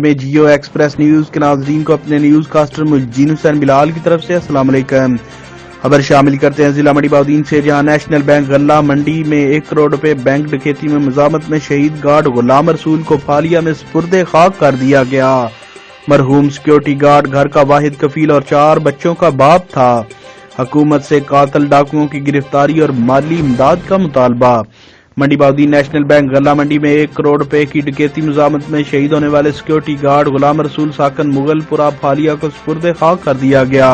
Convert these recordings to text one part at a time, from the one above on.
میں Jio Express news کے ناظرین کو اپنے نیوز کاسٹر مجین حسین بلال کی طرف سے السلام علیکم۔ خبر شامل کرتے ہیں ضلع منڈی بہاؤدین سے، جہاں نیشنل بینک غلہ منڈی میں 1 کروڑ روپے بینک ڈکیتی میں مزاحمت میں شہید گارڈ غلام رسول کو پھالیہ میں سپرد خاک کر دیا گیا۔ مرحوم سیکیورٹی گارڈ گھر کا واحد کفیل اور 4 بچوں کا باپ تھا۔ حکومت سے قاتل ڈاکوؤں کی گرفتاری اور مالی امداد کا مطالبہ۔ منڈی بہاؤدین نیشنل بینک غلہ منڈی میں 1 کروڑ روپے کی ڈکیتی مزاحمت میں شہید ہونے والے سیکیورٹی گارڈ غلام رسول ساکن مغل پورہ پھالیہ کو سپرد خاک کر دیا گیا۔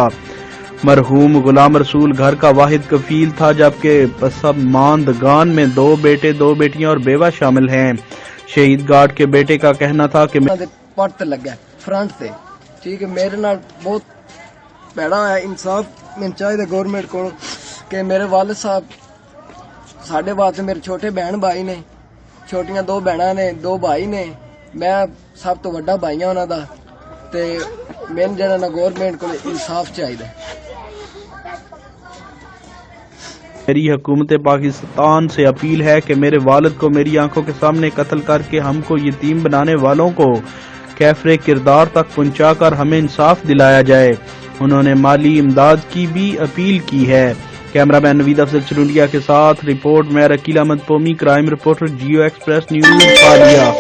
مرحوم غلام رسول گھر کا واحد کفیل تھا، جبکہ پسماندگان میں 2 بیٹے 2 بیٹیاں اور بیوہ شامل ہیں۔ شہید گارڈ کے بیٹے کا کہنا تھا کہ پٹ لگا فرنٹ سے، ٹھیک ہے، میرے نال بہت پیڑا ہے۔ انصاف میں چاہیے گورنمنٹ کو کہ میرے والد صاحب ساڈے واسطے، میرے چھوٹے بہن بھائی نے، چھوٹیاں 2 بہناں نے 2 بھائی نے، میں سب تو وڈا بھائی ہاں انہاں دا، تے مین جڑا نا گورنمنٹ کو انصاف چاہیے۔ میری حکومت پاکستان سے اپیل ہے کہ میرے والد کو میری آنکھوں کے سامنے قتل کر کے ہم کو یتیم بنانے والوں کو کیفر کردار تک پہنچا کر ہمیں انصاف دلایا جائے۔ انہوں نے مالی امداد کی بھی اپیل کی ہے۔ کیمرہ مین نوید افضل چرونڈیا کے ساتھ رپورٹ میں Aqeel Ahmed Pomi, crime reporter Geo Express News Phalia.